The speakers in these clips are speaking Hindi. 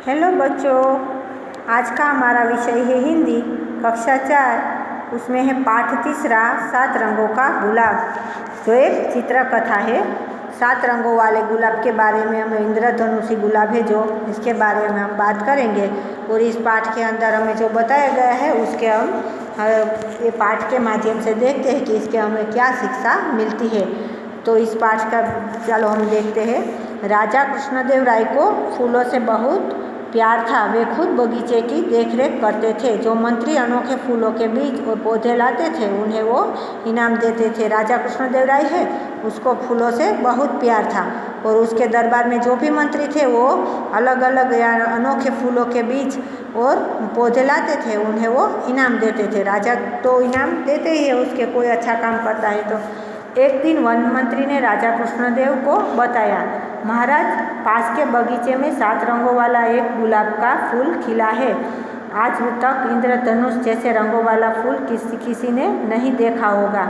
हेलो बच्चों, आज का हमारा विषय है हिंदी कक्षा 4। उसमें है पाठ तीसरा 7 रंगों का गुलाब। जो एक चित्र कथा है। 7 रंगों वाले गुलाब के बारे में हमें इंद्रधनुषी गुलाब है जो इसके बारे में हम बात करेंगे। और इस पाठ के अंदर हमें जो बताया गया है उसके हम ये पाठ के माध्यम से देखते हैं कि इसके हमें क्या शिक्षा मिलती है। तो इस पाठ का चलो हम देखते हैं। राजा कृष्णदेव राय को फूलों से बहुत प्यार था। वे खुद बगीचे की देखरेख करते थे। जो मंत्री अनोखे फूलों के बीज और पौधे लाते थे उन्हें वो इनाम देते थे। राजा कृष्णदेव राय है उसको फूलों से बहुत प्यार था और उसके दरबार में जो भी मंत्री थे वो अलग अलग या अनोखे फूलों के बीज और पौधे लाते थे, उन्हें वो इनाम देते थे। राजा तो इनाम देते ही है उसके, कोई अच्छा काम करता है तो। एक दिन वन मंत्री ने राजा कृष्णदेव को बताया, महाराज पास के बगीचे में 7 रंगों वाला एक गुलाब का फूल खिला है। आज तक इंद्रधनुष जैसे रंगों वाला फूल किसी ने नहीं देखा होगा।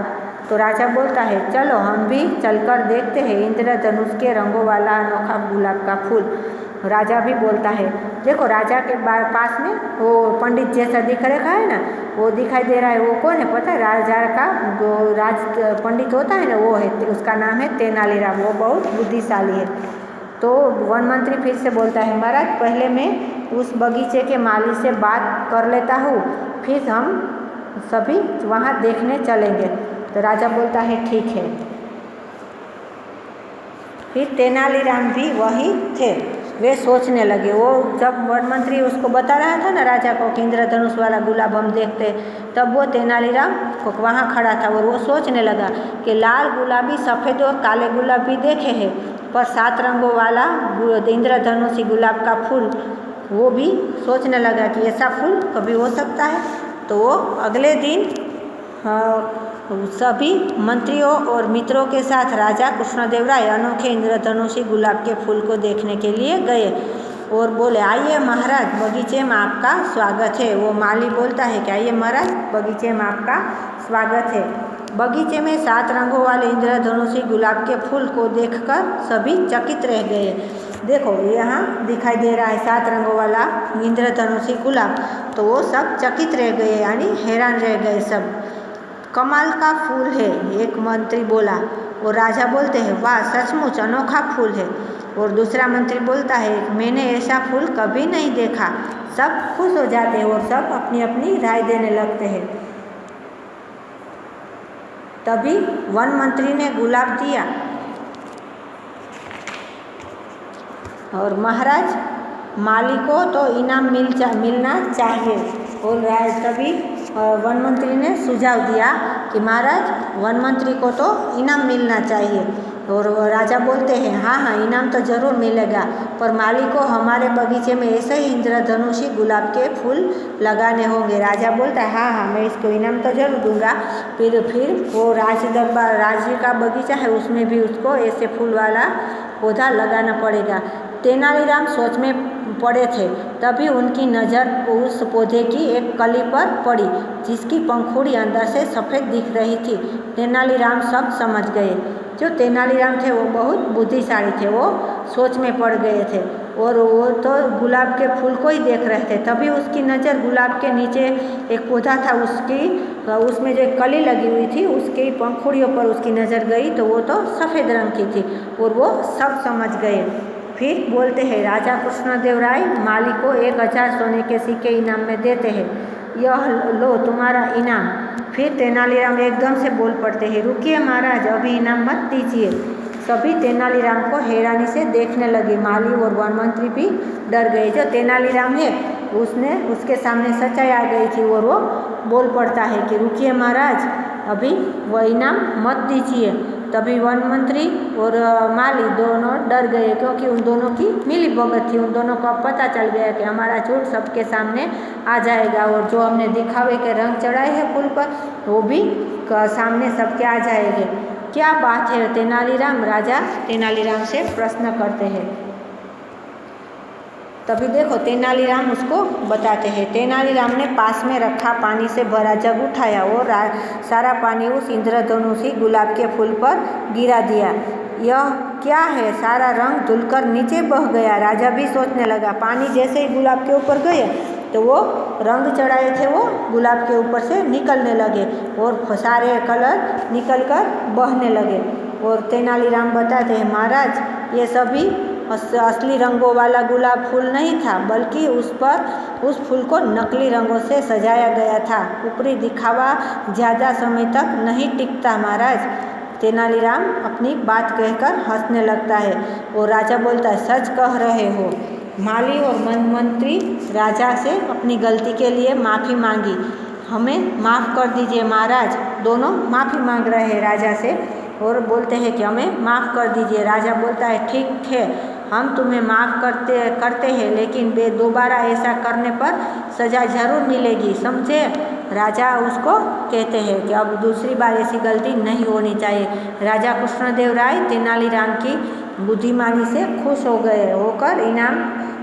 तो राजा बोलता है, चलो हम भी चलकर देखते हैं इंद्रधनुष के रंगों वाला अनोखा गुलाब का फूल। राजा भी बोलता है। देखो राजा के पास में वो पंडित जैसा दिख रखा है ना, वो दिखाई दे रहा है। वो कौन है पता है? राजा का जो पंडित होता है ना वो है, उसका नाम है तेनालीराम। वो बहुत बुद्धिशाली है। तो वन मंत्री फिर से बोलता है, महाराज पहले मैं उस बगीचे के माली से बात कर लेता हूँ, फिर हम सभी वहाँ देखने चलेंगे। तो राजा बोलता है ठीक है। फिर तेनालीराम भी वही थे। वे सोचने लगे। वो जब वन मंत्री उसको बता रहा था ना राजा को कि इंद्रधनुष वाला गुलाब हम देखते, तब वो तेनालीराम वहाँ खड़ा था और वो सोचने लगा कि लाल गुलाबी सफ़ेद और काले गुलाब भी देखे हैं, पर 7 रंगों वाला इंद्रधनुषी गुलाब का फूल, वो भी सोचने लगा कि ऐसा फूल कभी हो सकता है। तो वो अगले दिन सभी मंत्रियों और मित्रों के साथ राजा कृष्णदेव राय अनोखे इंद्रधनुषी गुलाब के फूल को देखने के लिए गए और बोले, आइए महाराज बगीचे में आपका स्वागत है। वो माली बोलता है कि आइए महाराज बगीचे में आपका स्वागत है। बगीचे में 7 रंगों वाले इंद्रधनुषी गुलाब के फूल को देखकर सभी चकित रह गए। देखो यहाँ दिखाई दे रहा है 7 रंगों वाला इंद्रधनुषी गुलाब, तो वो सब चकित रह गए, यानी हैरान रह गए सब। कमाल का फूल है, एक मंत्री बोला। और राजा बोलते हैं, वाह सचमुच अनोखा फूल है। और दूसरा मंत्री बोलता है, मैंने ऐसा फूल कभी नहीं देखा। सब खुश हो जाते हैं और सब अपनी अपनी राय देने लगते हैं। तभी वन मंत्री ने गुलाब दिया और महाराज माली को तो इनाम मिलना चाहिए। और तभी वन मंत्री ने सुझाव दिया कि महाराज वन मंत्री को तो इनाम मिलना चाहिए। और राजा बोलते हैं, हाँ हाँ इनाम तो ज़रूर मिलेगा, पर माली को हमारे बगीचे में ऐसे ही इंद्रधनुषी गुलाब के फूल लगाने होंगे। राजा बोलता है, हाँ हाँ मैं इसको इनाम तो ज़रूर दूंगा। फिर वो राज्य का बगीचा है उसमें भी उसको ऐसे फूल वाला पौधा लगाना पड़ेगा। तेनालीराम सोच में पड़े थे। तभी उनकी नज़र उस पौधे की एक कली पर पड़ी जिसकी पंखुड़ी अंदर से सफ़ेद दिख रही थी। तेनालीराम सब समझ गए। जो तेनालीराम थे वो बहुत बुद्धिशाली थे। वो सोच में पड़ गए थे और वो तो गुलाब के फूल को ही देख रहे थे। तभी उसकी नज़र गुलाब के नीचे एक पौधा था, उसमें जो एक कली लगी हुई थी उसकी पंखुड़ियों पर उसकी नज़र गई तो वो तो सफ़ेद रंग की थी और वो सब समझ गए। फिर बोलते हैं, राजा कृष्णदेव राय माली को 1000 सोने के सिक्के इनाम में देते हैं, यह लो तुम्हारा इनाम। फिर तेनालीराम एकदम से बोल पड़ते हैं, रुकिए महाराज अभी इनाम मत दीजिए। सभी तेनालीराम को हैरानी से देखने लगे। माली और वन मंत्री भी डर गए। जो तेनालीराम है उसके सामने सच्चाई आ गई थी और वो बोल पड़ता है कि रुकिए महाराज अभी वह इनाम मत दीजिए। तभी वन मंत्री और माली दोनों डर गए क्योंकि उन दोनों की मिलीभगत थी। उन दोनों को पता चल गया कि हमारा झूठ सबके सामने आ जाएगा और जो हमने दिखावे के रंग चढ़ाए हैं फूल पर वो भी सामने सबके आ जाएंगे। क्या बात है तेनालीराम? राजा तेनालीराम से प्रश्न करते हैं। तभी देखो तेनालीराम उसको बताते हैं। तेनालीराम ने पास में रखा पानी से भरा जग उठाया और सारा पानी उस इंद्रधनुषी गुलाब के फूल पर गिरा दिया। यह क्या है, सारा रंग धुलकर नीचे बह गया। राजा भी सोचने लगा। पानी जैसे ही गुलाब के ऊपर गए तो वो रंग चढ़ाए थे वो गुलाब के ऊपर से निकलने लगे और सारे कलर निकलकर बहने लगे। और तेनालीराम बताते हैं, महाराज ये सभी असली रंगों वाला गुलाब फूल नहीं था, बल्कि उस फूल को नकली रंगों से सजाया गया था। ऊपरी दिखावा ज़्यादा समय तक नहीं टिकता महाराज। तेनालीराम अपनी बात कहकर हंसने लगता है और राजा बोलता है, सच कह रहे हो। माली और मंत्री राजा से अपनी गलती के लिए माफ़ी मांगी। हमें माफ़ कर दीजिए महाराज। दोनों माफ़ी मांग रहे हैं राजा से और बोलते हैं कि हमें माफ़ कर दीजिए। राजा बोलता है, ठीक है, हम तुम्हें माफ़ करते हैं, लेकिन दोबारा ऐसा करने पर सज़ा ज़रूर मिलेगी, समझे। राजा उसको कहते हैं कि अब दूसरी बार ऐसी गलती नहीं होनी चाहिए। राजा कृष्णदेव राय तेनालीराम की बुद्धिमानी से खुश होकर इनाम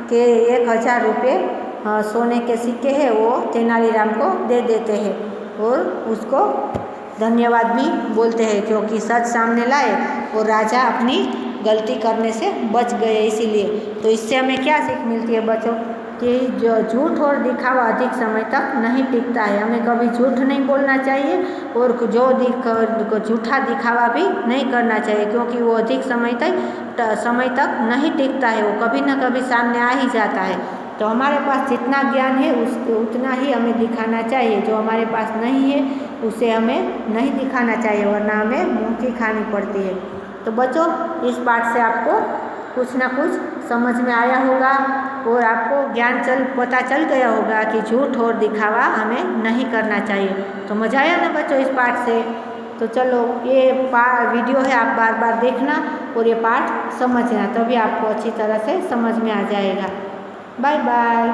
के 1000 रुपये सोने के सिक्के हैं वो तेनालीराम को दे देते हैं और उसको धन्यवाद भी बोलते हैं, क्योंकि सच सामने लाए और राजा अपनी गलती करने से बच गए। इसीलिए तो इससे हमें क्या सीख मिलती है बच्चों, कि जो झूठ और दिखावा अधिक समय तक नहीं टिकता है। हमें कभी झूठ नहीं बोलना चाहिए और झूठा दिखावा भी नहीं करना चाहिए, क्योंकि वो अधिक समय तक नहीं टिकता है, वो कभी ना कभी सामने आ ही जाता है। तो हमारे पास जितना ज्ञान है उतना ही हमें दिखाना चाहिए। जो हमारे पास नहीं है उसे हमें नहीं दिखाना चाहिए, वरना हमें मुँह की खानी पड़ती है। तो बच्चों, इस पाठ से आपको कुछ ना कुछ समझ में आया होगा और आपको पता चल गया होगा कि झूठ और दिखावा हमें नहीं करना चाहिए। तो मज़ा आया ना बच्चों इस पाठ से। तो चलो, ये वीडियो है, आप बार बार देखना और ये पाठ समझना, तभी आपको अच्छी तरह से समझ में आ जाएगा। Bye bye.